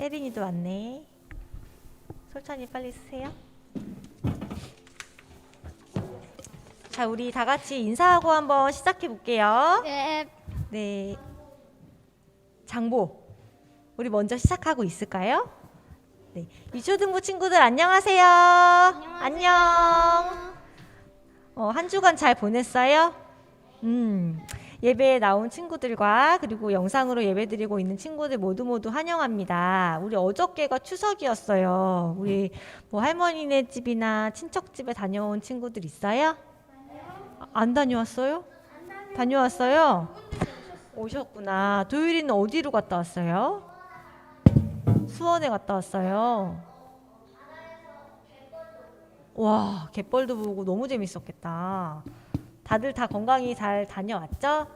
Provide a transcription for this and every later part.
혜린이도 왔네. 솔찬이 빨리 쓰세요. 자, 우리 다 같이 인사하고 한번 시작해 볼게요. 네. 네. 장보. 우리 먼저 시작하고 있을까요? 네. 유초등부 친구들 안녕하세요. 안녕. 한 주간 잘 보냈어요? 예배에 나온 친구들과 그리고 영상으로 예배드리고 있는 친구들 모두 환영합니다. 우리 어저께가 추석이었어요. 우리 뭐 할머니네 집이나 친척 집에 다녀온 친구들 있어요? 안 다녀왔어요? 다녀왔어요? 오셨구나. 도율이는 어디로 갔다 왔어요? 수원에 갔다 왔어요. 와, 갯벌도 보고 너무 재밌었겠다. 다들 다 건강히 잘 다녀왔죠?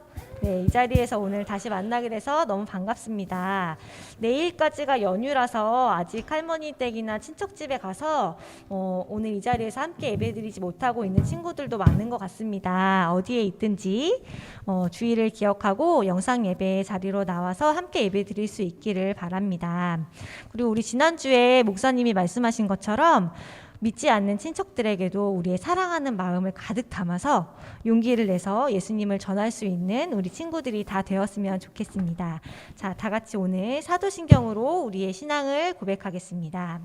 네, 이 자리에서 오늘 다시 만나게 돼서 너무 반갑습니다. 내일까지가 연휴라서 아직 할머니 댁이나 친척집에 가서 오늘 이 자리에서 함께 예배드리지 못하고 있는 친구들도 많은 것 같습니다. 어디에 있든지 주의를 기억하고 영상 예배 자리로 나와서 함께 예배드릴 수 있기를 바랍니다. 그리고 우리 지난주에 목사님이 말씀하신 것처럼 믿지 않는 친척들에게도 우리의 사랑하는 마음을 가득 담아서 용기를 내서 예수님을 전할 수 있는 우리 친구들이 다 되었으면 좋겠습니다. 자, 다 같이 오늘 사도신경으로 우리의 신앙을 고백하겠습니다.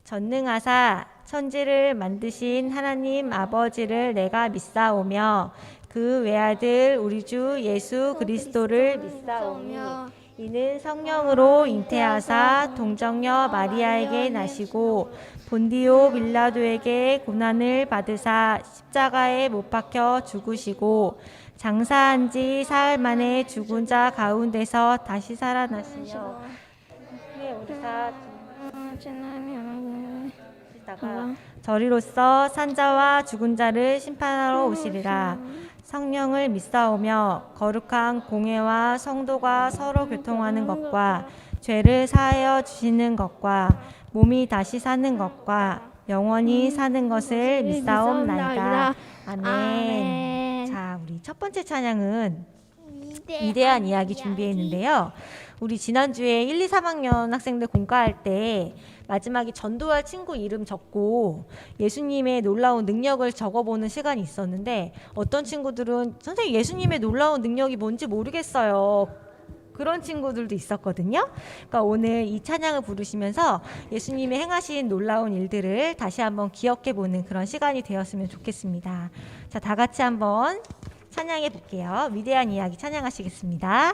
전능하사 천지를 만드신 하나님 아버지를 내가 믿사오며 그 외아들 우리 주 예수 그리스도를 믿사오며 이는 성령으로 잉태하사 동정녀 마리아에게 나시고 본디오 빌라도에게 고난을 받으사 십자가에 못 박혀 죽으시고 장사한 지 사흘 만에 죽은 자 가운데서 다시 살아나시며 오르사 다가 저리로서 산자와 죽은 자를 심판하러 오시리라. 성령을 믿사오며 거룩한 공회와 성도가 서로 교통하는 것과 죄를 사하여 주시는 것과 몸이 다시 사는 것과 영원히 사는 것을 믿사옵나이다. 아멘. 자, 우리 첫 번째 찬양은 위대한 이야기 준비했는데요. 우리 지난주에 1, 2, 3학년 학생들 공과할 때 마지막에 전도할 친구 이름 적고 예수님의 놀라운 능력을 적어보는 시간이 있었는데 어떤 친구들은 선생님 예수님의 놀라운 능력이 뭔지 모르겠어요. 그런 친구들도 있었거든요. 그러니까 오늘 이 찬양을 부르시면서 예수님의 행하신 놀라운 일들을 다시 한번 기억해보는 그런 시간이 되었으면 좋겠습니다. 자, 다 같이 한번 찬양해 볼게요. 위대한 이야기 찬양하시겠습니다.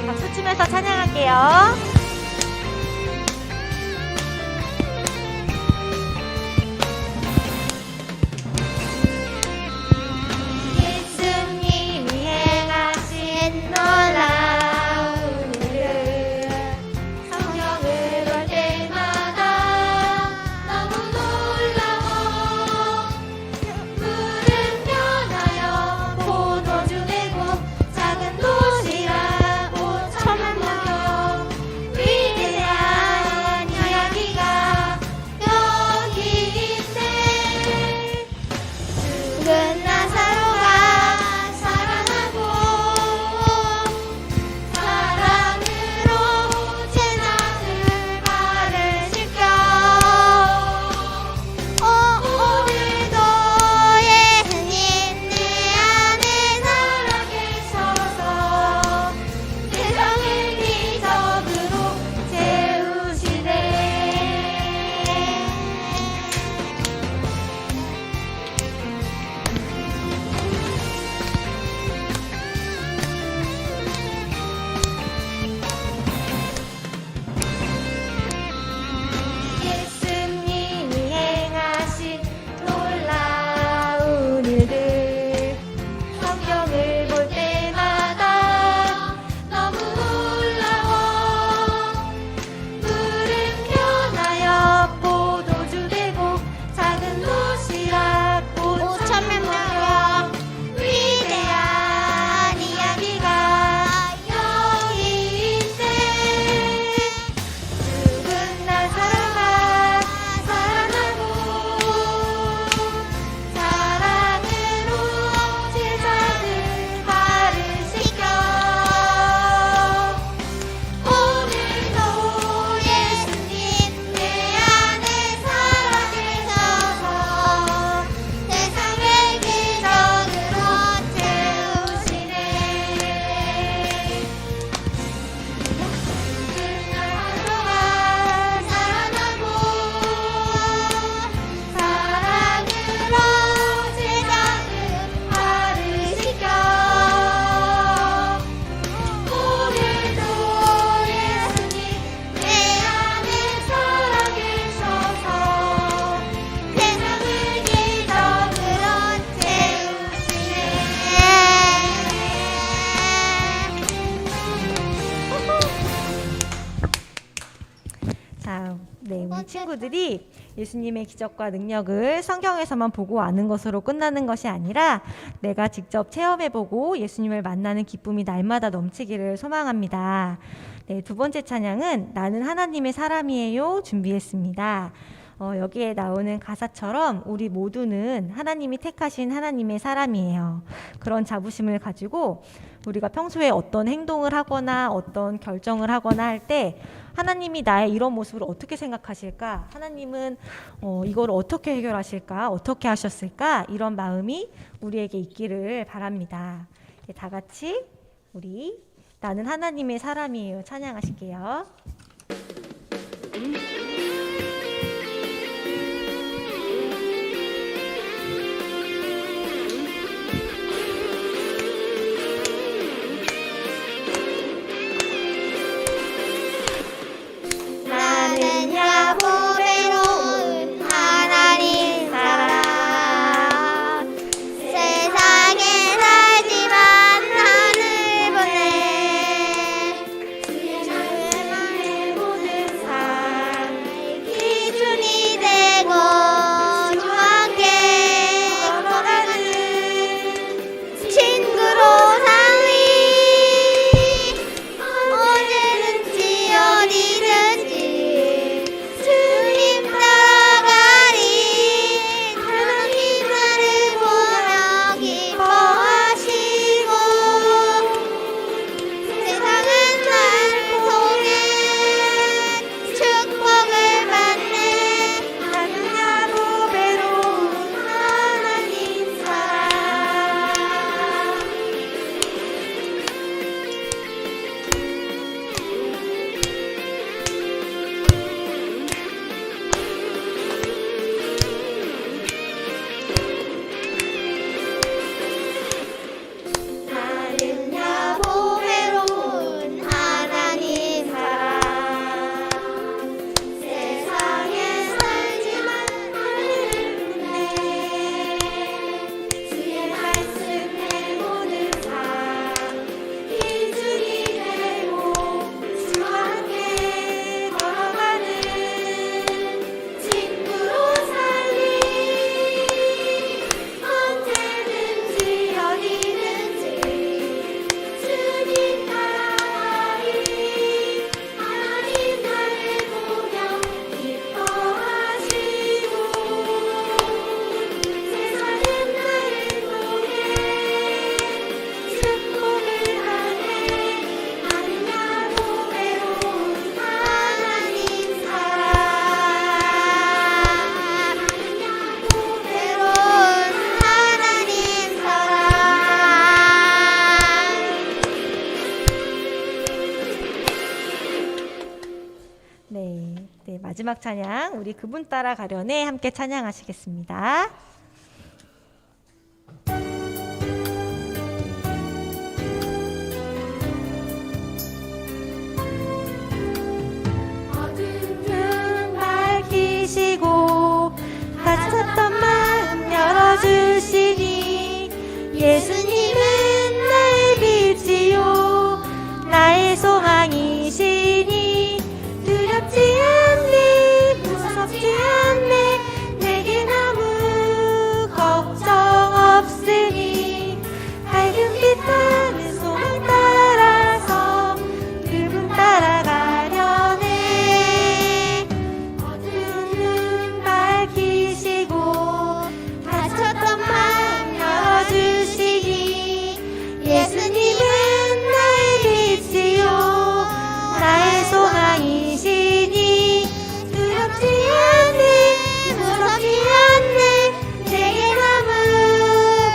박수 치면서 찬양할게요. 예수님이 행하신 놀라운 일을 성경을 볼 때마다 너무 놀라워 푸른 변하여 포도주 내고 작은 도시라 천만 명 친구들이 예수님의 기적과 능력을 성경에서만 보고 아는 것으로 끝나는 것이 아니라 내가 직접 체험해보고 예수님을 만나는 기쁨이 날마다 넘치기를 소망합니다. 네, 두 번째 찬양은 나는 하나님의 사람이에요 준비했습니다. 여기에 나오는 가사처럼 우리 모두는 하나님이 택하신 하나님의 사람이에요. 그런 자부심을 가지고 우리가 평소에 어떤 행동을 하거나 어떤 결정을 하거나 할 때 하나님이 나의 이런 모습을 어떻게 생각하실까? 하나님은 이걸 어떻게 해결하실까? 어떻게 하셨을까? 이런 마음이 우리에게 있기를 바랍니다. 다 같이 우리 나는 하나님의 사람이에요 찬양하실게요. 보배로운 하나님 사랑 세상에 살지만 하늘 보내 주의 말씀의 모든 삶 기준이 되고 주와 함께 걸어가는 친구로 살리 언제든지 어디든지 주님 따라가리 하나님 나를 보며 기뻐하시고 세상은 날 통해 축복을 받네 하느냐 보배로운 하나님 사랑 나는야 보배로운 하나님 사랑 세상에 살지만 하늘을 보내 주의 말씀에 모든 삶 기준이 되고 주와 함께 걸어가는 친구로 살리 언제든지 어디든지 주님 따라가리 하나님 나를 보며 기뻐하시고 세상은 나를 통해 축복을 하네 하느냐 보배로운 하나님 사랑 하느냐 보배로운 하나님 사랑 네, 마지막 찬양 우리 그분 따라 가려네 함께 찬양하시겠습니다. 어두운 눈 밝히시고 닫혔던 마음 열어주시니 예수님은 나의 빛이요 나의 소망이시니 두렵지 않네 무섭지 않네 내게 아무 걱정 없으니 밝은 빛 따른 소망 따라서 그분 따라가려네 어두운 눈 밝히시고 닫혔던 마음 열어주시니 예수님은 나의 빛이요 나의 소망이시니 두렵지 않네 무섭지 않네 내게 아무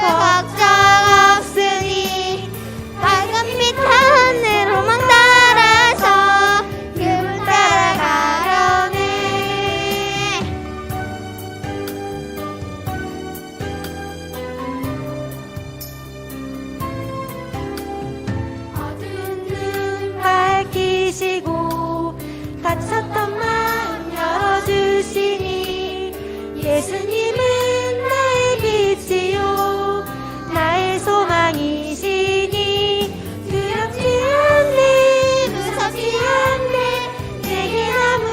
걱정 없으니 밝은 빛 하늘 로망 따라서 그분 따라가려네 어두운 눈 밝히시고 닫혔던 마음 열어주시니 예수님은 나의 빛이요 나의 소망이시니 두렵지 않네 무섭지 않네 내게 아무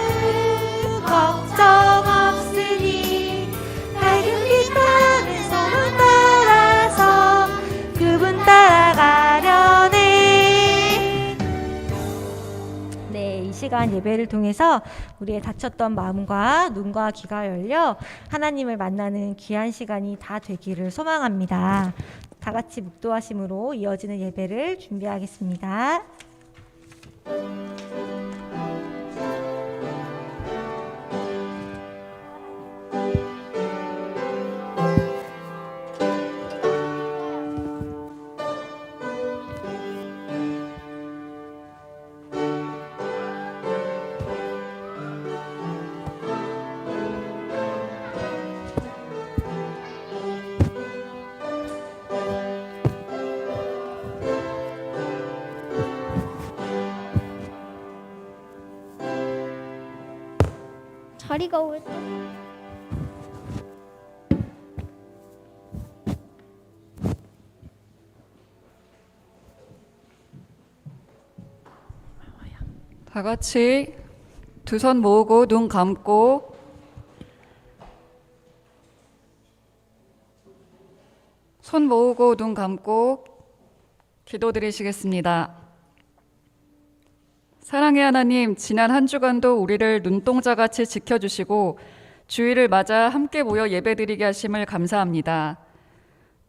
걱정 시간 예배를 통해서 우리의 닫혔던 마음과 눈과 귀가 열려 하나님을 만나는 귀한 시간이 다 되기를 소망합니다. 다 같이 묵도하심으로 이어지는 예배를 준비하겠습니다. 자리가 왜 또? 다 같이 두 손 모으고 눈 감고 손 모으고 눈 감고 기도드리시겠습니다. 사랑의 하나님, 지난 한 주간도 우리를 눈동자같이 지켜주시고 주일을 맞아 함께 모여 예배드리게 하심을 감사합니다.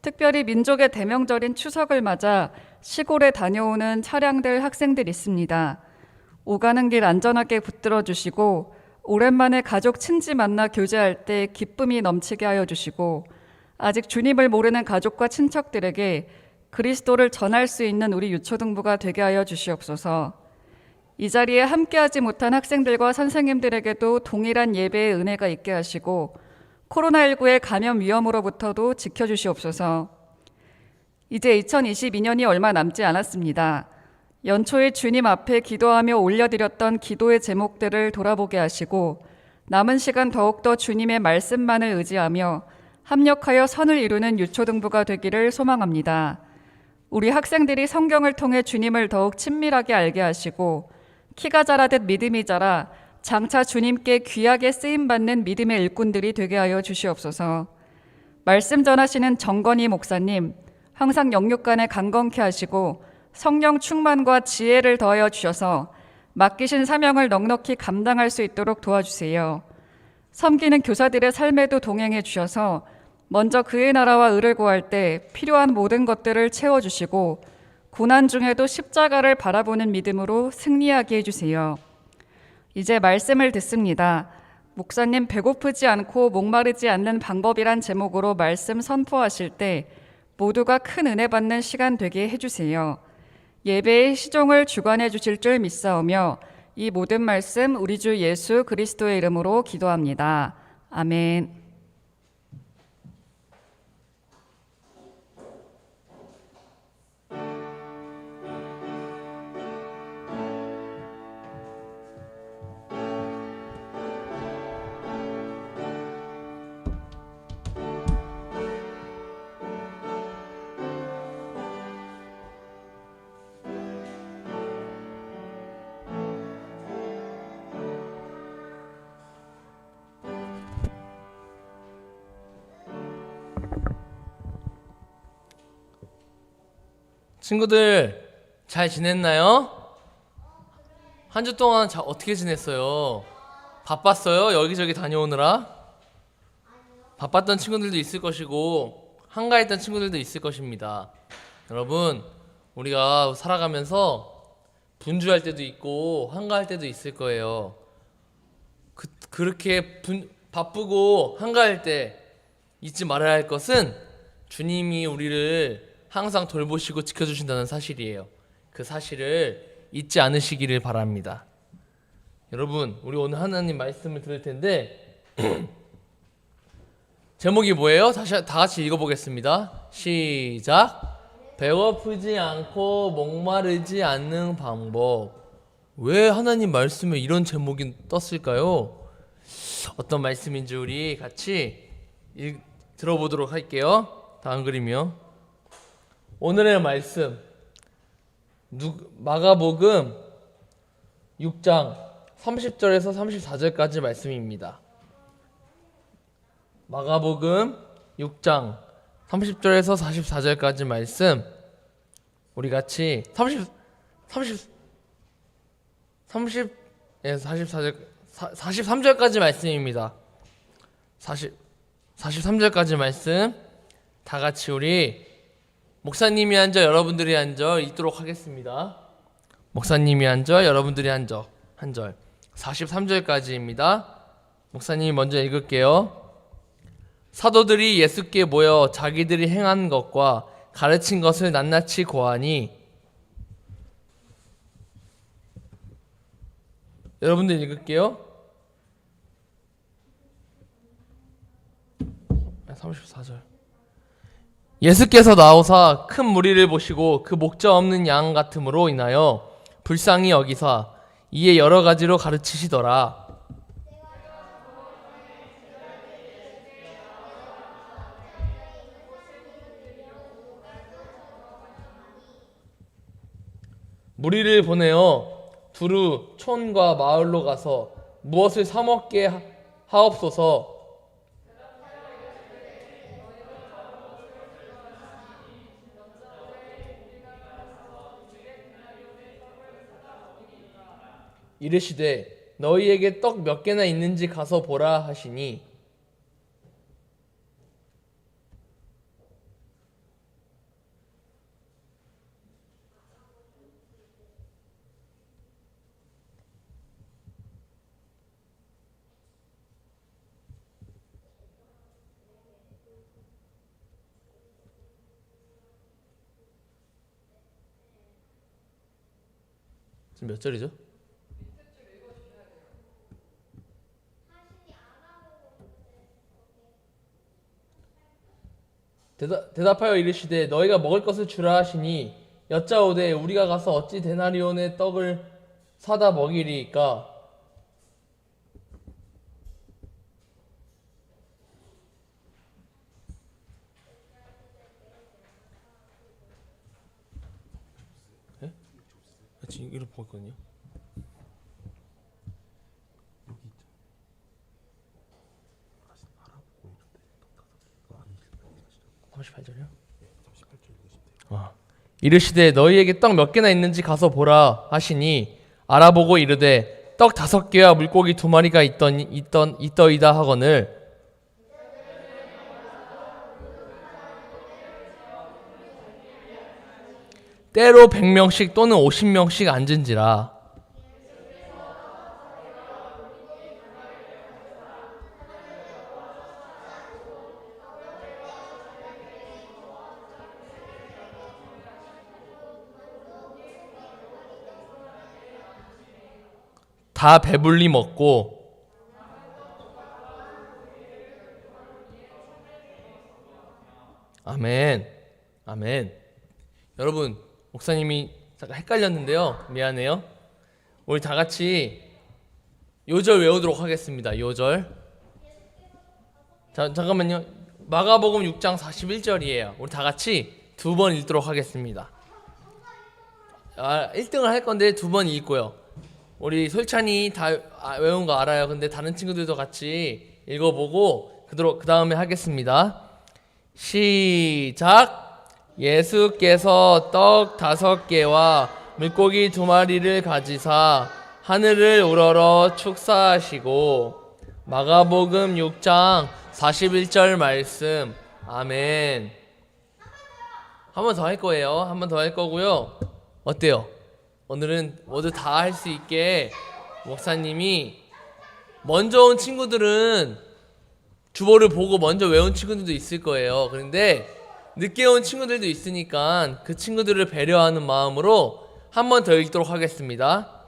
특별히 민족의 대명절인 추석을 맞아 시골에 다녀오는 차량들, 학생들 있습니다. 오가는 길 안전하게 붙들어 주시고 오랜만에 가족 친지 만나 교제할 때 기쁨이 넘치게 하여 주시고 아직 주님을 모르는 가족과 친척들에게 그리스도를 전할 수 있는 우리 유초등부가 되게 하여 주시옵소서. 이 자리에 함께하지 못한 학생들과 선생님들에게도 동일한 예배의 은혜가 있게 하시고 코로나19의 감염 위험으로부터도 지켜주시옵소서. 이제 2022년이 얼마 남지 않았습니다. 연초에 주님 앞에 기도하며 올려드렸던 기도의 제목들을 돌아보게 하시고 남은 시간 더욱더 주님의 말씀만을 의지하며 합력하여 선을 이루는 유초등부가 되기를 소망합니다. 우리 학생들이 성경을 통해 주님을 더욱 친밀하게 알게 하시고 키가 자라듯 믿음이 자라 장차 주님께 귀하게 쓰임받는 믿음의 일꾼들이 되게 하여 주시옵소서. 말씀 전하시는 정건희 목사님, 항상 영육간에 강건케 하시고 성령 충만과 지혜를 더하여 주셔서 맡기신 사명을 넉넉히 감당할 수 있도록 도와주세요. 섬기는 교사들의 삶에도 동행해 주셔서 먼저 그의 나라와 의를 구할 때 필요한 모든 것들을 채워주시고 고난 중에도 십자가를 바라보는 믿음으로 승리하게 해주세요. 이제 말씀을 듣습니다. 목사님, 배고프지 않고 목마르지 않는 방법이란 제목으로 말씀 선포하실 때 모두가 큰 은혜 받는 시간 되게 해주세요. 예배의 시종을 주관해 주실 줄 믿사오며 이 모든 말씀 우리 주 예수 그리스도의 이름으로 기도합니다. 아멘. 친구들 잘 지냈나요? 한 주 동안 어떻게 지냈어요? 바빴어요? 여기저기 다녀오느라? 바빴던 친구들도 있을 것이고 한가했던 친구들도 있을 것입니다. 여러분, 우리가 살아가면서 분주할 때도 있고 한가할 때도 있을 거예요. 그렇게 바쁘고 한가할 때 잊지 말아야 할 것은 주님이 우리를 항상 돌보시고 지켜주신다는 사실이에요. 그 사실을 잊지 않으시기를 바랍니다. 여러분, 우리 오늘 하나님 말씀을 들을 텐데 제목이 뭐예요? 다 같이 읽어보겠습니다. 시작. 배고프지 않고 목마르지 않는 방법. 왜 하나님 말씀에 이런 제목이 떴을까요? 어떤 말씀인지 우리 같이 들어보도록 할게요. 다음 그림이요. 오늘의 말씀 마가복음 6장 30절에서 34절까지 말씀입니다. 마가복음 6장 30절에서 44절까지 말씀 우리 같이 예, 43절까지 말씀입니다. 43절까지 말씀 다 같이 우리 목사님이 한 절, 여러분들이 한 절 읽도록 하겠습니다. 목사님이 한 절, 여러분들이 한 절. 43절까지입니다. 목사님이 먼저 읽을게요. 사도들이 예수께 모여 자기들이 행한 것과 가르친 것을 낱낱이 고하니 여러분들 읽을게요. 34절. 예수께서 나오사 큰 무리를 보시고 그 목자 없는 양 같음으로 인하여 불쌍히 여기사 이에 여러 가지로 가르치시더라. 무리를 보내어 두루 촌과 마을로 가서 무엇을 사 먹게 하옵소서. 이르시되 너희에게 떡 몇 개나 있는지 가서 보라 하시니 지금 몇 절이죠? 대답하여 이르시되 너희가 먹을 것을 주라 하시니 여짜오되 우리가 가서 어찌 데나리온의 떡을 사다 먹이리이까. 예? 지금 이거 보고 있거든요. 38절이요? 이르시되 너희에게 떡 몇 개나 있는지 가서 보라 하시니 알아보고 이르되 떡 5개와 물고기 2마리가 있더이다 하거늘 때로 100명씩 또는 50명씩 앉은지라. 다 배불리 먹고 아멘. 아멘. 여러분, 목사님이 잠깐 헷갈렸는데요. 미안해요. 우리 다 같이 요절 외우도록 하겠습니다. 요절. 잠깐만요. 마가복음 6장 41절이에요. 우리 다 같이 2번 읽도록 하겠습니다. 1등을 할 건데 2번 읽고요. 우리 솔찬이 다 외운 거 알아요. 근데 다른 친구들도 같이 읽어보고 그 다음에 하겠습니다. 시작. 예수께서 떡 5개와 물고기 2마리를 가지사 하늘을 우러러 축사하시고. 마가복음 6장 41절 말씀. 아멘. 한 번 더 할 거예요. 한 번 더 할 거고요. 어때요? 오늘은 모두 다 할 수 있게 목사님이 먼저 온 친구들은 주보를 보고 먼저 외운 친구들도 있을 거예요. 그런데 늦게 온 친구들도 있으니까 그 친구들을 배려하는 마음으로 한 번 더 읽도록 하겠습니다.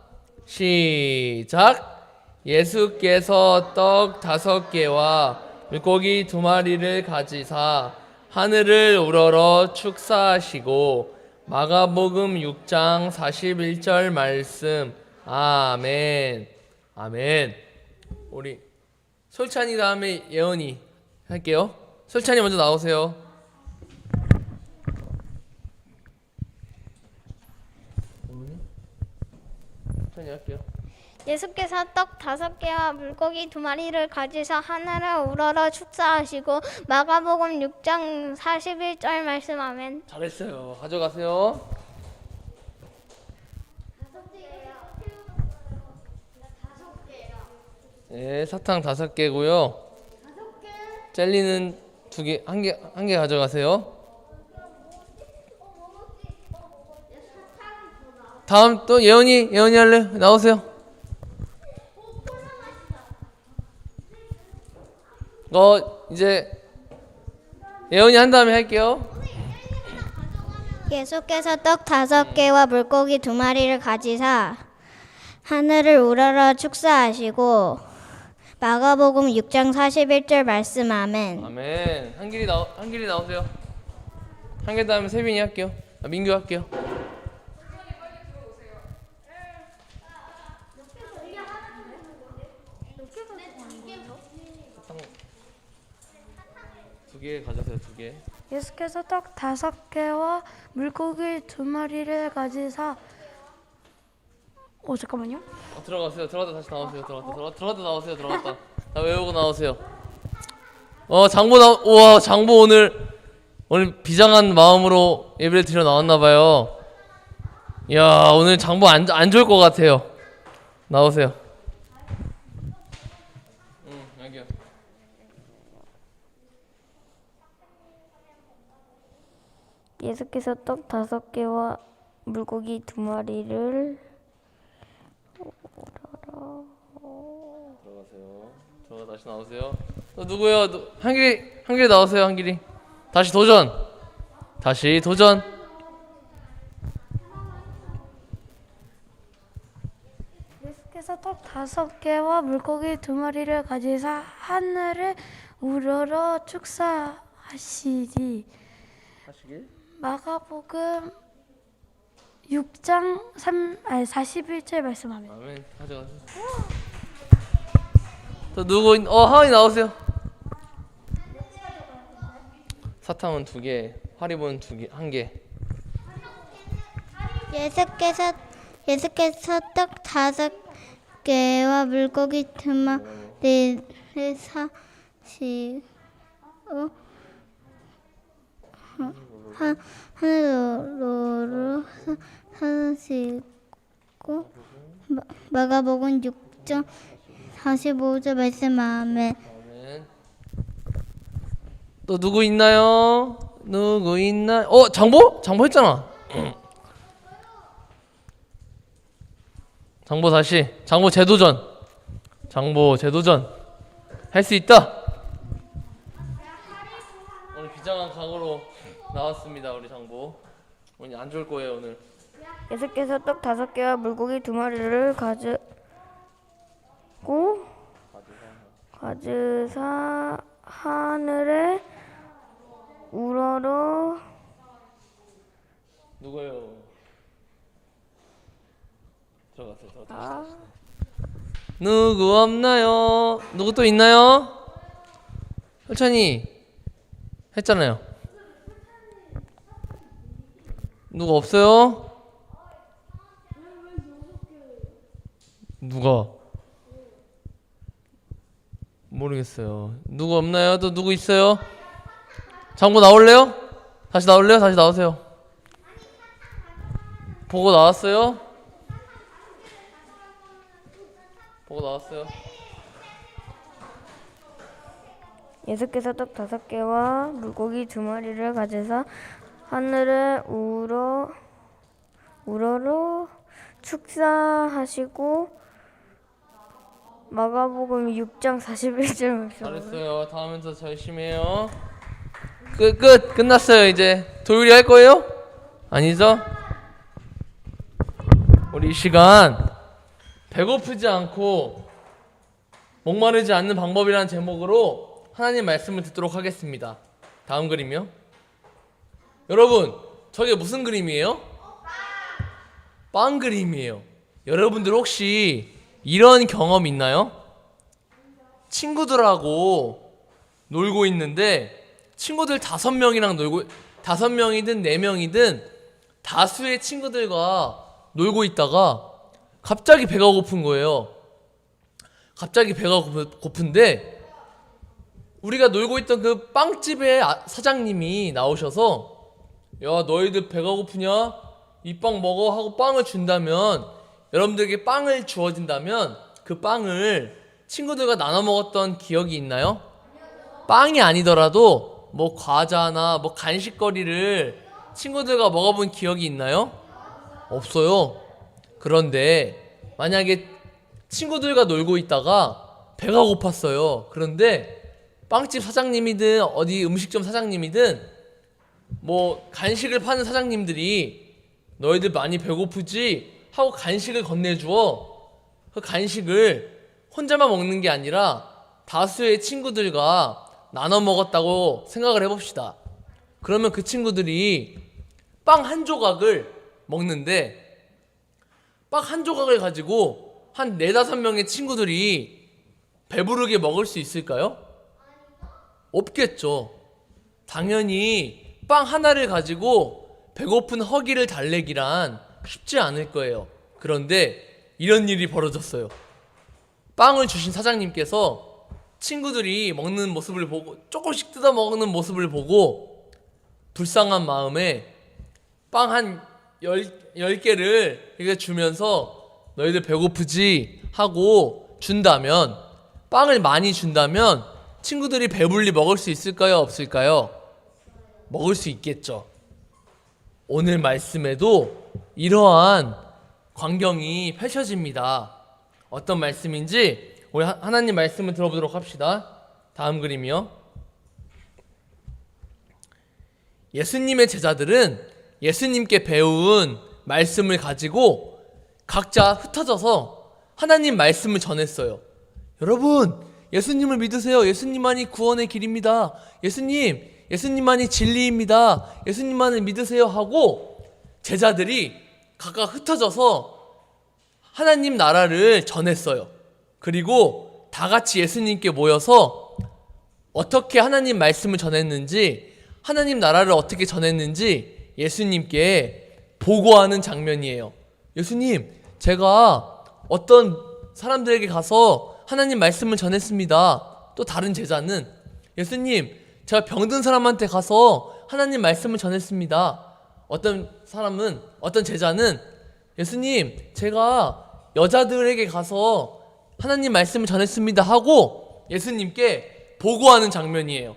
시작. 예수께서 떡 5개와 물고기 2마리를 가지사 하늘을 우러러 축사하시고. 마가복음 6장 41절 말씀. 아멘. 아멘. 우리 솔찬이 다음에 예언이 할게요. 솔찬이 먼저 나오세요. 솔찬이 할게요. 예수께서 떡 5개와 물고기 2마리를 가지사 하늘을 우러러 축사하시고. 마가복음 6장 41절 말씀. 아멘. 잘했어요. 가져가세요. 네, 사탕 5개고요. 젤리는 2개, 한 개 가져가세요. 다음 또 예언이 할래? 나오세요. 이제 예언이 한 다음에 할게요. 예수께서 떡 5개와 물고기 2마리를 가지사 하늘을 우러러 축사하시고 마가복음 6장 41절 말씀 아멘. 아멘. 한길이 나오세요. 한 개 다음에 세빈이 할게요. 민규 할게요. 두 개 가져세요. 2개. 예수께서 떡 5개와 물고기 2마리를 가지사 잠깐만요. 들어가세요. 들어갔다 다시 나오세요. 들어갔다 나오세요. 다 외우고 나오세요. 우와, 장보 오늘 비장한 마음으로 예배를 드려 나왔나 봐요. 이야, 오늘 장보 안 좋을 것 같아요. 나오세요. 여기요. 예수께서 떡 5개와 물고기 2마리를 들어가세요. 다시 나오세요. 또 누구요? 한길이 나오세요. 한길이. 다시 도전. 예수께서 떡 5개와 물고기 2마리를 가지사 하늘을 우러러 축사하시니 마가복음 6장 41절 말씀하면 아멘. 가져가세요. 또 누구 하은이 나오세요. 사탕은 2개, 하리보는 2개, 1개. 예수께서 떡 5개와 물고기 2마리를 사시고 하늘로 사시고 마가복음 6장 45절 말씀 아멘. 또 누구 있나요? 장보? 장보 했잖아. 장보 재도전. 할 수 있다. 오늘 비장한 각오로 나왔습니다. 우리 장보. 오늘 안 좋을 거예요, 오늘. 예수께서 떡 5개와 물고기 2마리를 가지사 하늘에 우러러 누구요? 들어가세요. 누구 없나요? 누구 또 있나요? 혈찬이 했잖아요. 누구 없어요? 누가? 모르겠어요. 누구 없나요? 또 누구 있어요? 장고 나올래요? 다시 나오세요. 보고 나왔어요? 예수께서 떡 5개와 물고기 2마리를 가지사 하늘에 우러러 축사하시고 마가복음 6장 41절 말씀. 잘했어요. 다음엔 더 열심히 해요. 끝났어요. 이제 도율이 할 거예요? 아니죠? 우리 이 시간 배고프지 않고 목마르지 않는 방법이라는 제목으로 하나님 말씀을 듣도록 하겠습니다. 다음 그림이요. 여러분, 저게 무슨 그림이에요? 빵 그림이에요. 여러분들 혹시 이런 경험 있나요? 친구들하고 놀고 있는데 친구들 5명이랑 놀고 5명이든 4명이든 다수의 친구들과 놀고 있다가 갑자기 배가 고픈 거예요. 갑자기 배가 고픈데 우리가 놀고 있던 그 빵집의 사장님이 나오셔서 야, 너희들 배가 고프냐? 이 빵 먹어 하고 빵을 준다면, 여러분들에게 빵을 주어진다면 그 빵을 친구들과 나눠 먹었던 기억이 있나요? 빵이 아니더라도 뭐 과자나 뭐 간식거리를 친구들과 먹어본 기억이 있나요? 없어요. 그런데 만약에 친구들과 놀고 있다가 배가 고팠어요. 그런데 빵집 사장님이든 어디 음식점 사장님이든 뭐 간식을 파는 사장님들이 너희들 많이 배고프지? 하고 간식을 건네주어. 그 간식을 혼자만 먹는 게 아니라 다수의 친구들과 나눠 먹었다고 생각을 해봅시다. 그러면 그 친구들이 빵 한 조각을 먹는데 빵 한 조각을 가지고 한 4-5명의 친구들이 배부르게 먹을 수 있을까요? 없겠죠. 당연히 빵 하나를 가지고 배고픈 허기를 달래기란 쉽지 않을 거예요. 그런데 이런 일이 벌어졌어요. 빵을 주신 사장님께서 친구들이 먹는 모습을 보고 조금씩 뜯어 먹는 모습을 보고 불쌍한 마음에 빵 한 10개를 이렇게 주면서 너희들 배고프지? 하고 준다면, 빵을 많이 준다면 친구들이 배불리 먹을 수 있을까요? 없을까요? 먹을 수 있겠죠. 오늘 말씀에도 이러한 광경이 펼쳐집니다. 어떤 말씀인지 우리 하나님 말씀을 들어보도록 합시다. 다음 그림이요. 예수님의 제자들은 예수님께 배운 말씀을 가지고 각자 흩어져서 하나님 말씀을 전했어요. 여러분, 예수님을 믿으세요. 예수님만이 구원의 길입니다. 예수님만이 진리입니다. 예수님만을 믿으세요 하고 제자들이 각각 흩어져서 하나님 나라를 전했어요. 그리고 다 같이 예수님께 모여서 어떻게 하나님 말씀을 전했는지, 하나님 나라를 어떻게 전했는지 예수님께 보고하는 장면이에요. 예수님, 제가 어떤 사람들에게 가서 하나님 말씀을 전했습니다. 또 다른 제자는 예수님, 제가 병든 사람한테 가서 하나님 말씀을 전했습니다. 어떤 제자는 예수님, 제가 여자들에게 가서 하나님 말씀을 전했습니다 하고 예수님께 보고하는 장면이에요.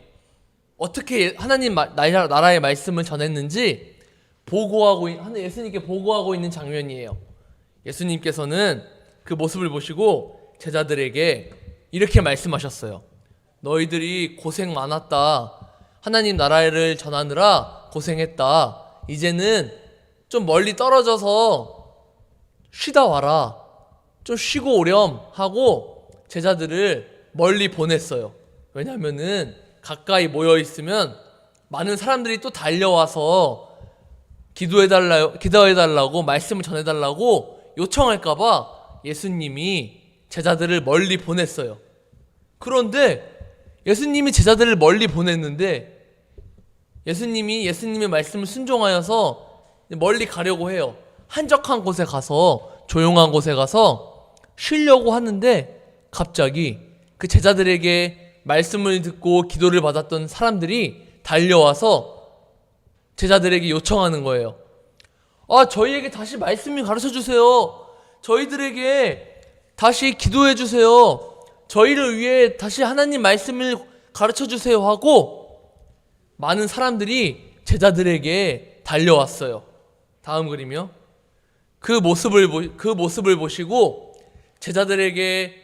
어떻게 하나님 나라의 말씀을 전했는지 예수님께 보고하고 있는 장면이에요. 예수님께서는 그 모습을 보시고 제자들에게 이렇게 말씀하셨어요. 너희들이 고생 많았다. 하나님 나라를 전하느라 고생했다. 이제는 좀 멀리 떨어져서 쉬다 와라. 좀 쉬고 오렴 하고 제자들을 멀리 보냈어요. 왜냐면은 가까이 모여 있으면 많은 사람들이 또 달려와서 기도해달라고 말씀을 전해달라고 요청할까봐 예수님이 제자들을 멀리 보냈어요. 그런데 예수님이 제자들을 멀리 보냈는데 예수님의 말씀을 순종하여서 멀리 가려고 해요. 한적한 곳에 가서, 조용한 곳에 가서 쉬려고 하는데 갑자기 그 제자들에게 말씀을 듣고 기도를 받았던 사람들이 달려와서 제자들에게 요청하는 거예요. 저희에게 다시 말씀을 가르쳐 주세요. 저희들에게 다시 기도해 주세요. 저희를 위해 다시 하나님 말씀을 가르쳐 주세요 하고 많은 사람들이 제자들에게 달려왔어요. 다음 그림이요. 그 모습을 보시고 제자들에게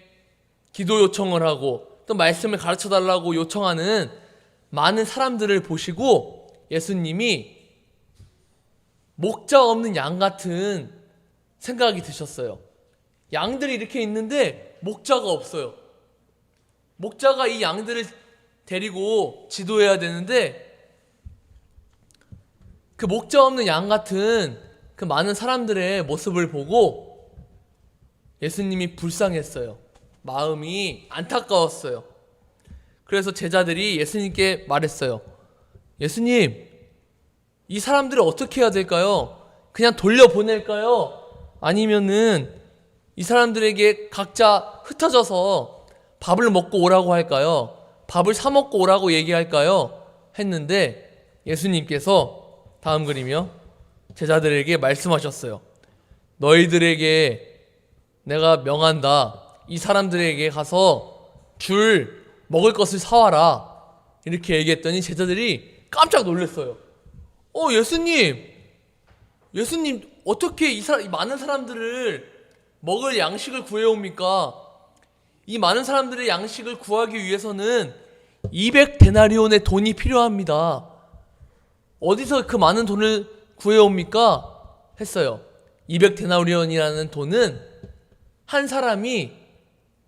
기도 요청을 하고 또 말씀을 가르쳐 달라고 요청하는 많은 사람들을 보시고 예수님이 목자 없는 양 같은 생각이 드셨어요. 양들이 이렇게 있는데 목자가 없어요. 목자가 이 양들을 데리고 지도해야 되는데 그 목자 없는 양 같은 그 많은 사람들의 모습을 보고 예수님이 불쌍했어요. 마음이 안타까웠어요. 그래서 제자들이 예수님께 말했어요. 예수님, 이 사람들을 어떻게 해야 될까요? 그냥 돌려보낼까요? 아니면은 이 사람들에게 각자 흩어져서 밥을 먹고 오라고 할까요? 밥을 사 먹고 오라고 얘기할까요? 했는데 예수님께서 다음 그림이요. 제자들에게 말씀하셨어요. 너희들에게 내가 명한다. 이 사람들에게 가서 줄 먹을 것을 사와라. 이렇게 얘기했더니 제자들이 깜짝 놀랐어요. 예수님 어떻게 이 많은 사람들을 먹을 양식을 구해옵니까? 이 많은 사람들의 양식을 구하기 위해서는 200데나리온의 돈이 필요합니다. 어디서 그 많은 돈을 구해옵니까? 했어요. 200데나리온이라는 돈은 한 사람이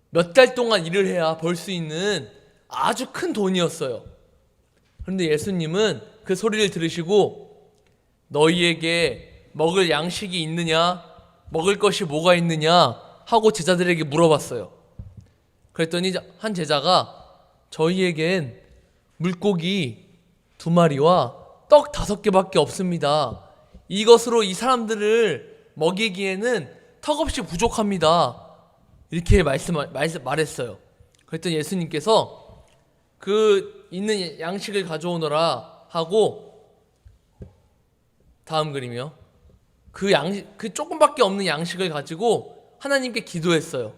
몇 달 동안 일을 해야 벌 수 있는 아주 큰 돈이었어요. 그런데 예수님은 그 소리를 들으시고 너희에게 먹을 양식이 있느냐? 먹을 것이 뭐가 있느냐? 하고 제자들에게 물어봤어요. 그랬더니 한 제자가 저희에겐 물고기 2마리와 떡 5개밖에 없습니다. 이것으로 이 사람들을 먹이기에는 턱없이 부족합니다. 이렇게 말했어요. 그랬더니 예수님께서 그 있는 양식을 가져오너라 하고, 다음 그림이요. 그 조금밖에 없는 양식을 가지고 하나님께 기도했어요.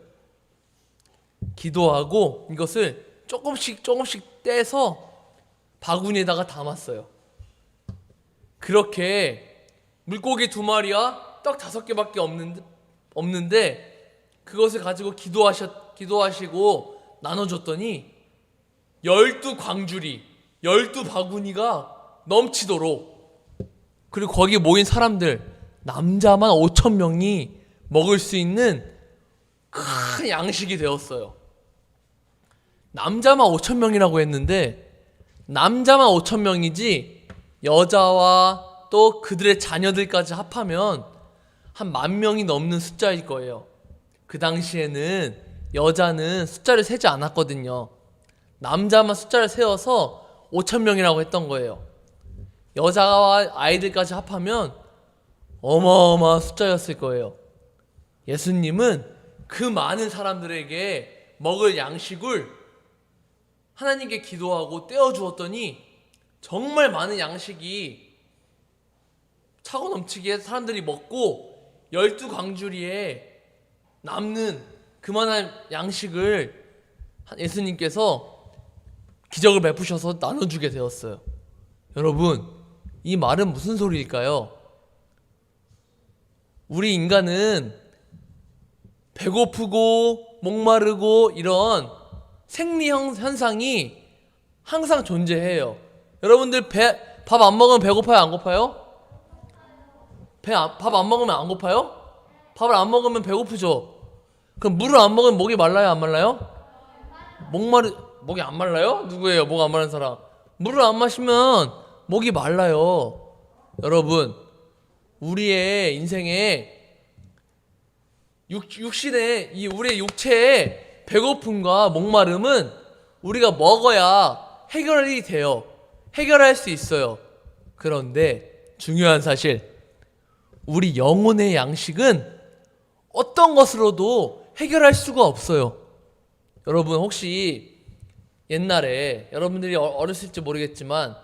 기도하고 이것을 조금씩 떼서 바구니에다가 담았어요. 그렇게 물고기 2마리와 떡 5개밖에 없는데 그것을 가지고 기도하시고 나눠줬더니 12광주리 12바구니가 넘치도록, 그리고 거기 모인 사람들 남자만 5,000명이 먹을 수 있는 큰 양식이 되었어요. 남자만 5,000명이라고 했는데 남자만 5,000명이지 여자와 또 그들의 자녀들까지 합하면 한 10,000명이 넘는 숫자일 거예요. 그 당시에는 여자는 숫자를 세지 않았거든요. 남자만 숫자를 세워서 5,000명이라고 했던 거예요. 여자와 아이들까지 합하면 어마어마한 숫자였을 거예요. 예수님은 그 많은 사람들에게 먹을 양식을 하나님께 기도하고 떼어주었더니 정말 많은 양식이 차고 넘치게 사람들이 먹고 12광주리에 남는 그만한 양식을 예수님께서 기적을 베푸셔서 나눠주게 되었어요. 여러분, 이 말은 무슨 소리일까요? 우리 인간은 배고프고 목마르고 이런 생리 현상이 항상 존재해요. 여러분들 밥 안 먹으면 배고파요, 안 고파요? 밥 안 먹으면 안 고파요? 밥을 안 먹으면 배고프죠. 그럼 물을 안 먹으면 목이 말라요, 안 말라요? 목이 안 말라요? 누구예요? 목 안 마른 사람. 물을 안 마시면 목이 말라요. 여러분, 우리의 인생에 육신의 우리의 육체의 배고픔과 목마름은 우리가 먹어야 해결이 돼요. 해결할 수 있어요. 그런데 중요한 사실, 우리 영혼의 양식은 어떤 것으로도 해결할 수가 없어요. 여러분, 혹시 옛날에 여러분들이 어렸을지 모르겠지만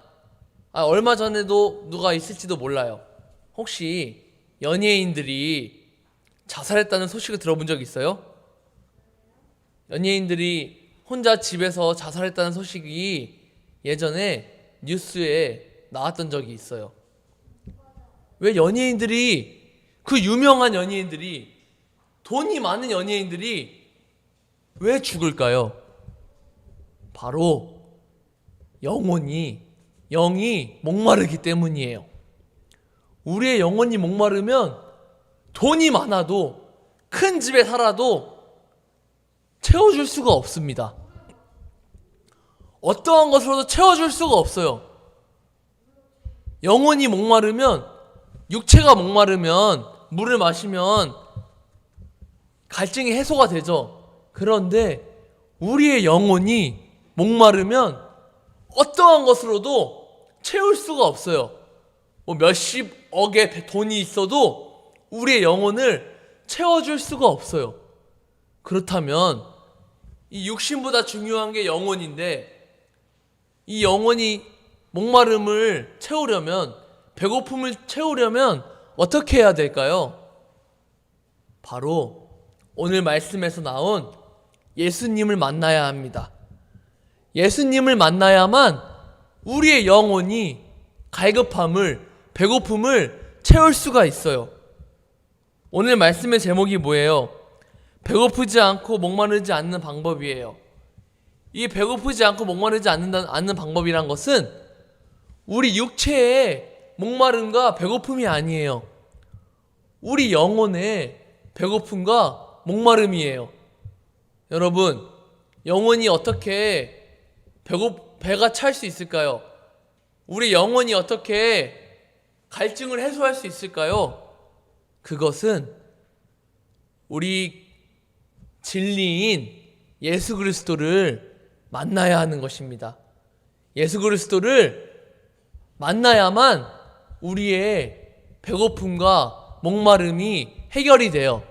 얼마 전에도 누가 있을지도 몰라요. 혹시 연예인들이 자살했다는 소식을 들어본 적 있어요? 연예인들이 혼자 집에서 자살했다는 소식이 예전에 뉴스에 나왔던 적이 있어요. 왜 그 유명한 연예인들이, 돈이 많은 연예인들이 왜 죽을까요? 바로 영이 목마르기 때문이에요. 우리의 영혼이 목마르면 돈이 많아도 큰 집에 살아도 채워줄 수가 없습니다. 어떠한 것으로도 채워줄 수가 없어요. 영혼이 목마르면, 육체가 목마르면 물을 마시면 갈증이 해소가 되죠. 그런데 우리의 영혼이 목마르면 어떠한 것으로도 채울 수가 없어요. 몇십억의 돈이 있어도 우리의 영혼을 채워줄 수가 없어요. 그렇다면 이 육신보다 중요한 게 영혼인데, 이 영혼이 목마름을 채우려면, 배고픔을 채우려면 어떻게 해야 될까요? 바로 오늘 말씀에서 나온 예수님을 만나야 합니다. 예수님을 만나야만 우리의 영혼이 갈급함을, 배고픔을 채울 수가 있어요. 오늘 말씀의 제목이 뭐예요? 배고프지 않고 목마르지 않는 방법이에요. 이 배고프지 않고 목마르지 않는 방법이란 것은 우리 육체의 목마름과 배고픔이 아니에요. 우리 영혼의 배고픔과 목마름이에요. 여러분, 영혼이 어떻게 배가 찰 수 있을까요? 우리 영혼이 어떻게 갈증을 해소할 수 있을까요? 그것은 우리 진리인 예수 그리스도를 만나야 하는 것입니다. 예수 그리스도를 만나야만 우리의 배고픔과 목마름이 해결이 돼요.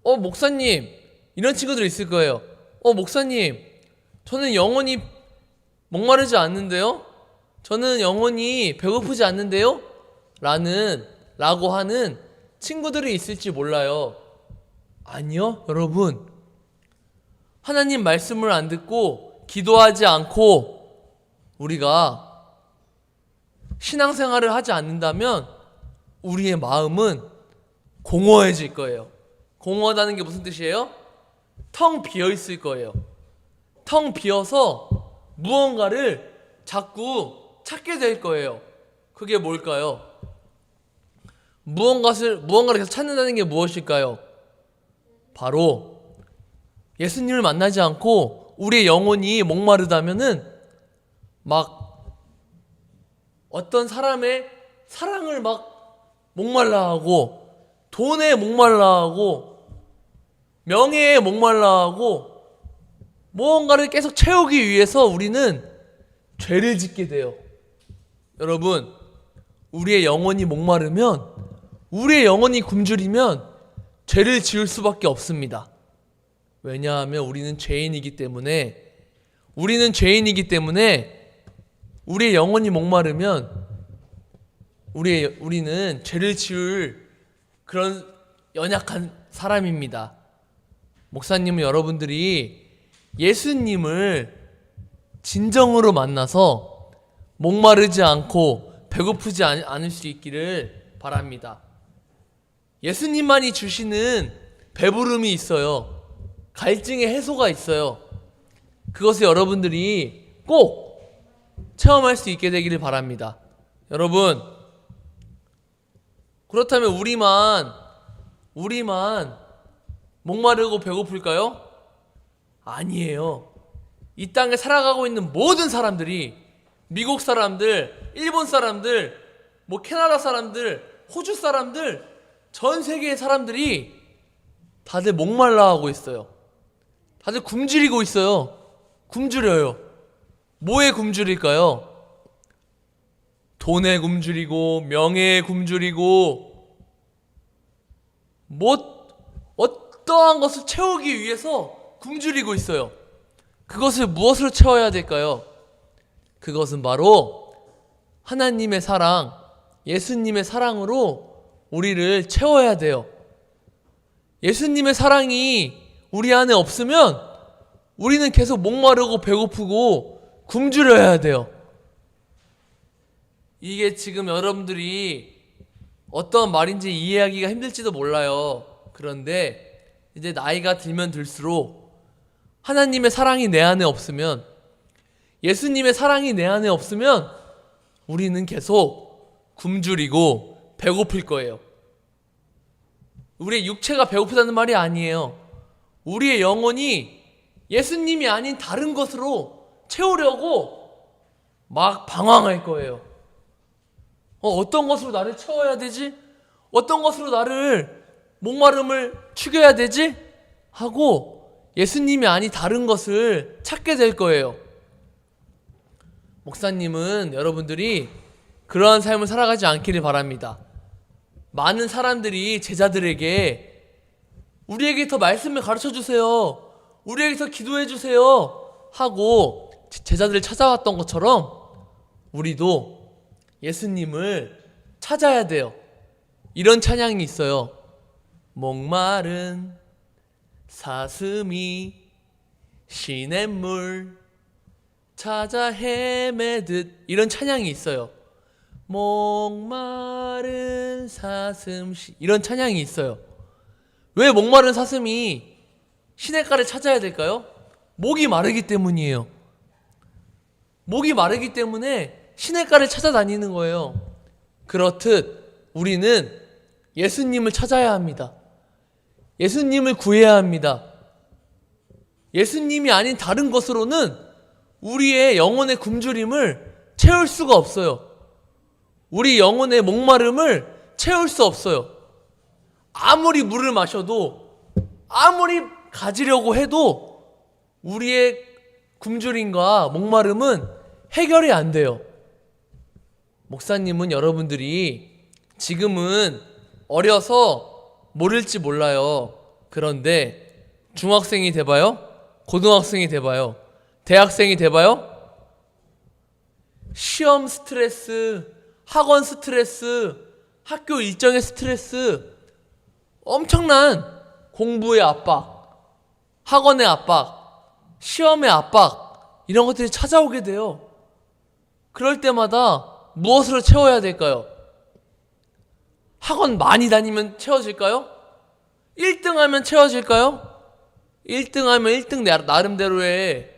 목사님, 이런 친구들 있을 거예요. 목사님, 저는 영원히 목마르지 않는데요? 저는 영원히 배고프지 않는데요? 라고 하는 친구들이 있을지 몰라요. 아니요, 여러분. 하나님 말씀을 안 듣고 기도하지 않고 우리가 신앙생활을 하지 않는다면 우리의 마음은 공허해질 거예요. 공허하다는 게 무슨 뜻이에요? 텅 비어 있을 거예요. 텅 비어서 무언가를 자꾸 찾게 될 거예요. 그게 뭘까요? 무언가를 계속 찾는다는 게 무엇일까요? 바로 예수님을 만나지 않고 우리의 영혼이 목마르다면은 막 어떤 사람의 사랑을 막 목말라하고, 돈에 목말라하고, 명예에 목말라하고, 무언가를 계속 채우기 위해서 우리는 죄를 짓게 돼요. 여러분, 우리의 영혼이 목마르면, 우리의 영혼이 굶주리면 죄를 지을 수밖에 없습니다. 왜냐하면 우리는 죄인이기 때문에 우리의 영혼이 목마르면 우리는 죄를 지을 그런 연약한 사람입니다. 목사님은 여러분들이 예수님을 진정으로 만나서 목마르지 않고 배고프지 않을 수 있기를 바랍니다. 예수님만이 주시는 배부름이 있어요. 갈증의 해소가 있어요. 그것을 여러분들이 꼭 체험할 수 있게 되기를 바랍니다. 여러분, 그렇다면 우리만 목마르고 배고플까요? 아니에요. 이 땅에 살아가고 있는 모든 사람들이, 미국 사람들, 일본 사람들, 캐나다 사람들, 호주 사람들, 전 세계의 사람들이 다들 목말라하고 있어요. 다들 굶주리고 있어요. 굶주려요. 뭐에 굶주릴까요? 돈에 굶주리고, 명예에 굶주리고, 어떠한 것을 채우기 위해서 굶주리고 있어요. 그것을 무엇으로 채워야 될까요? 그것은 바로 하나님의 사랑, 예수님의 사랑으로 우리를 채워야 돼요. 예수님의 사랑이 우리 안에 없으면 우리는 계속 목마르고 배고프고 굶주려야 돼요. 이게 지금 여러분들이 어떤 말인지 이해하기가 힘들지도 몰라요. 그런데 이제 나이가 들면 들수록 하나님의 사랑이 내 안에 없으면, 예수님의 사랑이 내 안에 없으면 우리는 계속 굶주리고 배고플 거예요. 우리의 육체가 배고프다는 말이 아니에요. 우리의 영혼이 예수님이 아닌 다른 것으로 채우려고 막 방황할 거예요. 어떤 것으로 나를 채워야 되지? 어떤 것으로 나를 목마름을 축여야 되지? 하고 예수님이 아닌 다른 것을 찾게 될 거예요. 목사님은 여러분들이 그러한 삶을 살아가지 않기를 바랍니다. 많은 사람들이 제자들에게 우리에게 더 말씀을 가르쳐 주세요, 우리에게 더 기도해 주세요 하고 제자들을 찾아왔던 것처럼 우리도 예수님을 찾아야 돼요. 이런 찬양이 있어요. 목마른 사슴이 시냇물 찾아 헤매듯 이런 찬양이 있어요. 목마른 사슴 이런 찬양이 있어요. 왜 목마른 사슴이 시냇가를 찾아야 될까요? 목이 마르기 때문이에요. 목이 마르기 때문에 시냇가를 찾아다니는 거예요. 그렇듯 우리는 예수님을 찾아야 합니다. 예수님을 구해야 합니다. 예수님이 아닌 다른 것으로는 우리의 영혼의 굶주림을 채울 수가 없어요. 우리 영혼의 목마름을 채울 수 없어요. 아무리 물을 마셔도, 아무리 가지려고 해도 우리의 굶주림과 목마름은 해결이 안 돼요. 목사님은 여러분들이 지금은 어려서 모를지 몰라요. 그런데 중학생이 돼봐요? 고등학생이 돼봐요? 대학생이 돼봐요? 시험 스트레스, 학원 스트레스, 학교 일정의 스트레스, 엄청난 공부의 압박, 학원의 압박, 시험의 압박, 이런 것들이 찾아오게 돼요. 그럴 때마다 무엇으로 채워야 될까요? 학원 많이 다니면 채워질까요? 1등 하면 채워질까요? 1등 하면 1등 나름대로의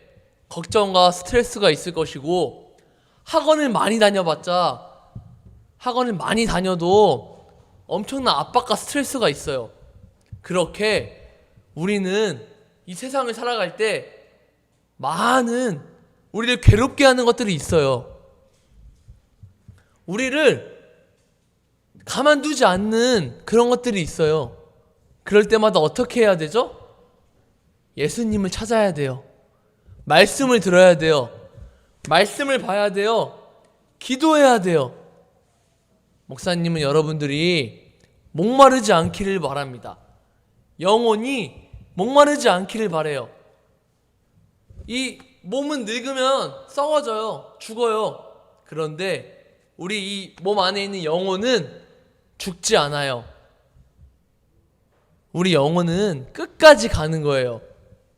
걱정과 스트레스가 있을 것이고, 학원을 많이 다녀봤자 학원을 많이 다녀도 엄청난 압박과 스트레스가 있어요. 그렇게 우리는 이 세상을 살아갈 때 많은 우리를 괴롭게 하는 것들이 있어요. 우리를 가만두지 않는 그런 것들이 있어요. 그럴 때마다 어떻게 해야 되죠? 예수님을 찾아야 돼요. 말씀을 들어야 돼요. 말씀을 봐야 돼요. 기도해야 돼요. 목사님은 여러분들이 목마르지 않기를 바랍니다. 영혼이 목마르지 않기를 바래요. 이 몸은 늙으면 썩어져요. 죽어요. 그런데 우리 이 몸 안에 있는 영혼은 죽지 않아요. 우리 영혼은 끝까지 가는 거예요.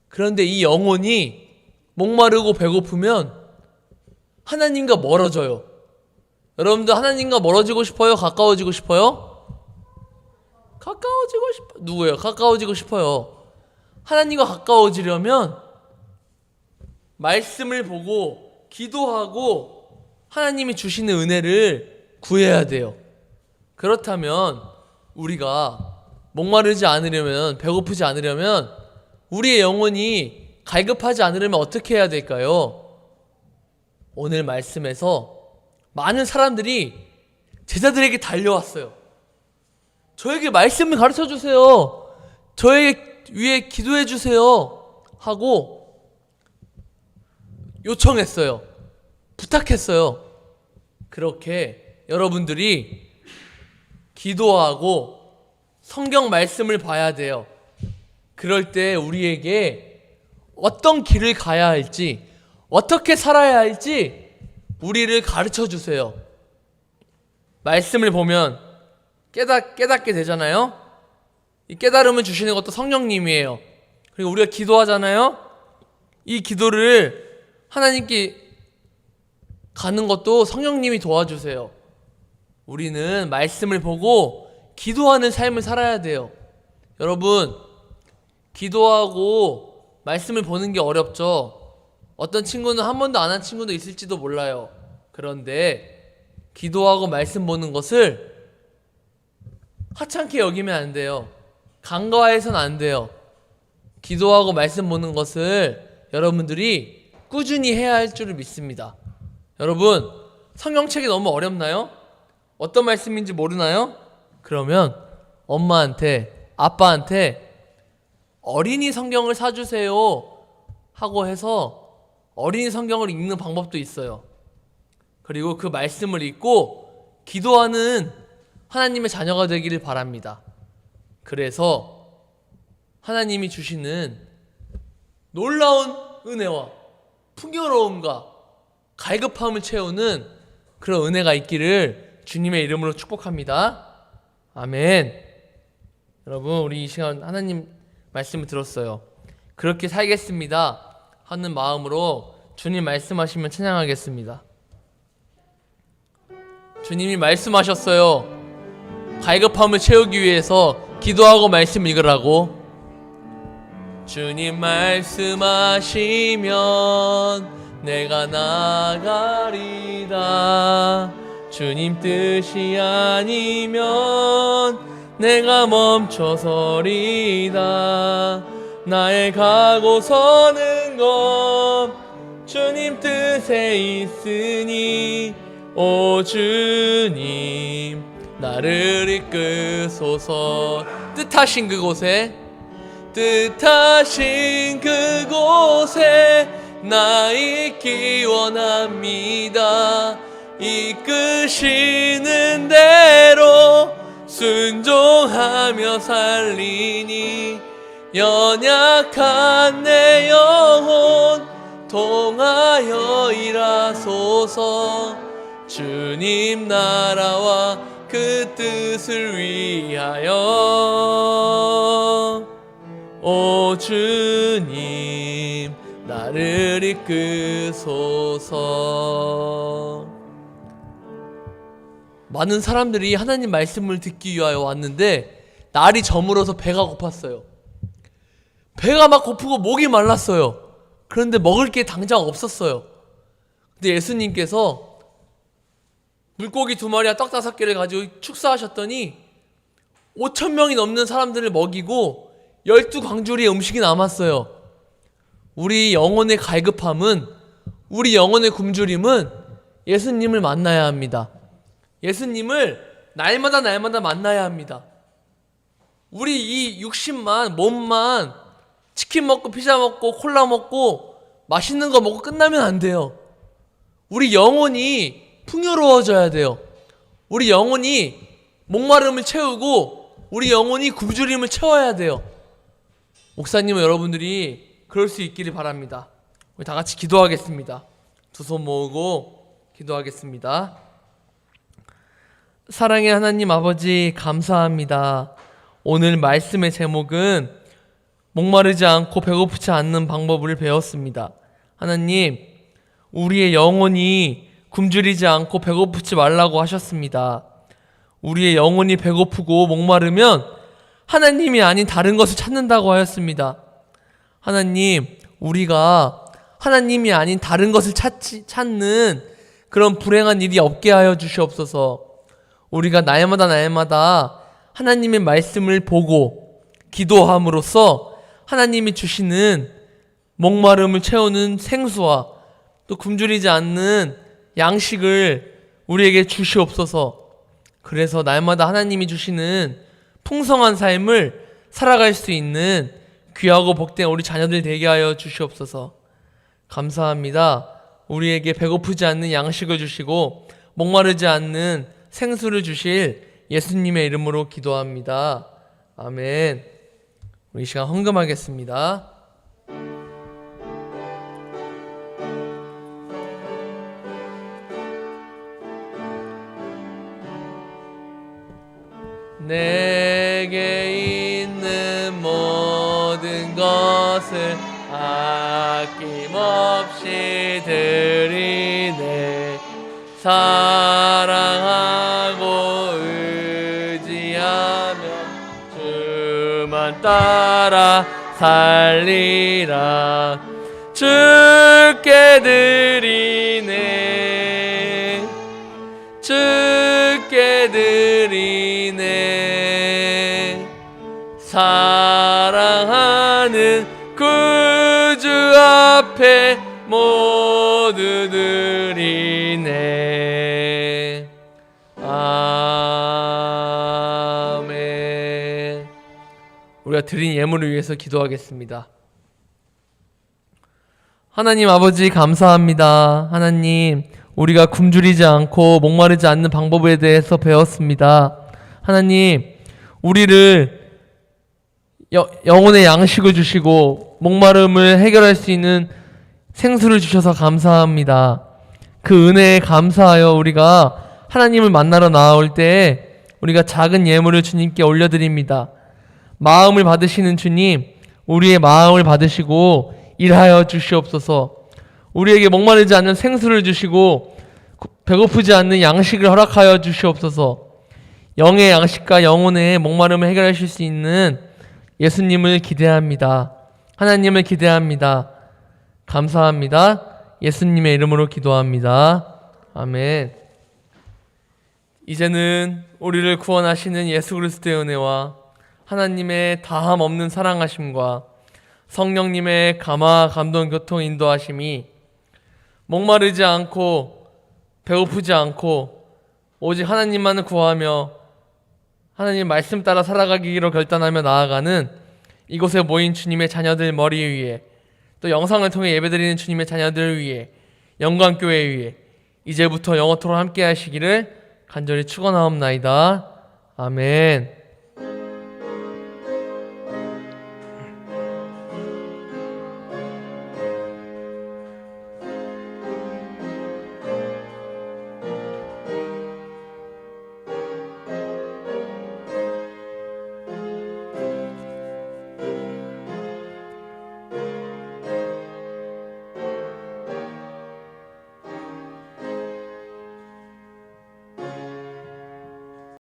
그런데 이 영혼이 목마르고 배고프면 하나님과 멀어져요. 여러분들 하나님과 멀어지고 싶어요? 가까워지고 싶어요? 가까워지고 싶어요. 누구예요? 가까워지고 싶어요. 하나님과 가까워지려면 말씀을 보고 기도하고 하나님이 주시는 은혜를 구해야 돼요. 그렇다면 우리가 목마르지 않으려면, 배고프지 않으려면, 우리의 영혼이 갈급하지 않으려면 어떻게 해야 될까요? 오늘 말씀에서 많은 사람들이 제자들에게 달려왔어요. 저에게 말씀을 가르쳐 주세요. 저에게 위해 기도해 주세요. 하고 요청했어요. 부탁했어요. 그렇게 여러분들이 기도하고 성경 말씀을 봐야 돼요. 그럴 때 우리에게 어떤 길을 가야 할지, 어떻게 살아야 할지 우리를 가르쳐 주세요. 말씀을 보면 깨닫게 되잖아요. 이 깨달음을 주시는 것도 성령님이에요. 그리고 우리가 기도하잖아요. 이 기도를 하나님께 가는 것도 성령님이 도와주세요. 우리는 말씀을 보고 기도하는 삶을 살아야 돼요. 여러분, 기도하고 말씀을 보는 게 어렵죠. 어떤 친구는 한 번도 안 한 친구도 있을지도 몰라요. 그런데 기도하고 말씀 보는 것을 하찮게 여기면 안 돼요. 간과해서는 안 돼요. 기도하고 말씀 보는 것을 여러분들이 꾸준히 해야 할 줄을 믿습니다. 여러분, 성경책이 너무 어렵나요? 어떤 말씀인지 모르나요? 그러면 엄마한테, 아빠한테 어린이 성경을 사주세요 하고 해서 어린이 성경을 읽는 방법도 있어요. 그리고 그 말씀을 읽고 기도하는 하나님의 자녀가 되기를 바랍니다. 그래서 하나님이 주시는 놀라운 은혜와 풍요로움과 갈급함을 채우는 그런 은혜가 있기를 주님의 이름으로 축복합니다. 아멘. 여러분, 우리 이 시간 하나님 말씀을 들었어요. 그렇게 살겠습니다 하는 마음으로 주님 말씀하시면 찬양하겠습니다. 주님이 말씀하셨어요. 갈급함을 채우기 위해서 기도하고 말씀 읽으라고. 주님 말씀하시면 내가 나가리다. 주님 뜻이 아니면 내가 멈춰서리다. 나의 가고 서는 것 주님 뜻에 있으니 오 주님 나를 이끄소서. 뜻하신 그곳에 나 있기 원합니다. 이끄시는 대로 순종하며 살리니 연약한 내 영혼 통하여 일하소서. 주님 나라와 그 뜻을 위하여 오 주님 나를 이끄소서. 많은 사람들이 하나님 말씀을 듣기 위하여 왔는데 날이 저물어서 배가 고팠어요. 배가 막 고프고 목이 말랐어요. 그런데 먹을 게 당장 없었어요. 근데 예수님께서 물고기 2마리와 떡 5개를 가지고 축사하셨더니 5,000명이 넘는 사람들을 먹이고 12광주리의 음식이 남았어요. 우리 영혼의 갈급함은, 우리 영혼의 굶주림은 예수님을 만나야 합니다. 예수님을 날마다 만나야 합니다. 우리 이 육신만, 몸만 치킨 먹고 피자 먹고 콜라 먹고 맛있는 거 먹고 끝나면 안 돼요. 우리 영혼이 풍요로워져야 돼요. 우리 영혼이 목마름을 채우고 우리 영혼이 굶주림을 채워야 돼요. 목사님은 여러분들이 그럴 수 있기를 바랍니다. 우리 다 같이 기도하겠습니다. 두 손 모으고 기도하겠습니다. 사랑의 하나님 아버지 감사합니다. 오늘 말씀의 제목은 목마르지 않고 배고프지 않는 방법을 배웠습니다. 하나님, 우리의 영혼이 굶주리지 않고 배고프지 말라고 하셨습니다. 우리의 영혼이 배고프고 목마르면 하나님이 아닌 다른 것을 찾는다고 하였습니다. 하나님, 우리가 하나님이 아닌 다른 것을 찾는 그런 불행한 일이 없게 하여 주시옵소서. 우리가 날마다 하나님의 말씀을 보고 기도함으로써 하나님이 주시는 목마름을 채우는 생수와 또 굶주리지 않는 양식을 우리에게 주시옵소서. 그래서 날마다 하나님이 주시는 풍성한 삶을 살아갈 수 있는 귀하고 복된 우리 자녀들 되게 하여 주시옵소서. 감사합니다. 우리에게 배고프지 않는 양식을 주시고 목마르지 않는 생수를 주실 예수님의 이름으로 기도합니다. 아멘. 우리 이 시간 헌금하겠습니다. 내게 있는 모든 것을 아낌없이 드리네. 사랑하고 의지하며 주만 따라 살리라. 주께 드리네. 주께 드리네. 사랑하는 구주 앞에 모두 드리네. 아멘. 우리가 드린 예물을 위해서 기도하겠습니다. 하나님 아버지 감사합니다. 하나님, 우리가 굶주리지 않고 목마르지 않는 방법에 대해서 배웠습니다. 하나님, 우리를 영혼의 양식을 주시고 목마름을 해결할 수 있는 생수를 주셔서 감사합니다. 그 은혜에 감사하여 우리가 하나님을 만나러 나올 때 우리가 작은 예물을 주님께 올려드립니다. 마음을 받으시는 주님, 우리의 마음을 받으시고 일하여 주시옵소서. 우리에게 목마르지 않는 생수를 주시고 배고프지 않는 양식을 허락하여 주시옵소서. 영의 양식과 영혼의 목마름을 해결하실 수 있는 예수님을 기대합니다. 하나님을 기대합니다. 감사합니다. 예수님의 이름으로 기도합니다. 아멘. 이제는 우리를 구원하시는 예수 그리스도의 은혜와 하나님의 다함 없는 사랑하심과 성령님의 감화, 감동, 교통, 인도하심이 목마르지 않고 배고프지 않고 오직 하나님만을 구하며 하나님 말씀 따라 살아가기로 결단하며 나아가는 이곳에 모인 주님의 자녀들 머리 위에 또 영상을 통해 예배드리는 주님의 자녀들 위해 영광교회 위에 이제부터 영원토록 함께 하시기를 간절히 축원하옵나이다. 아멘.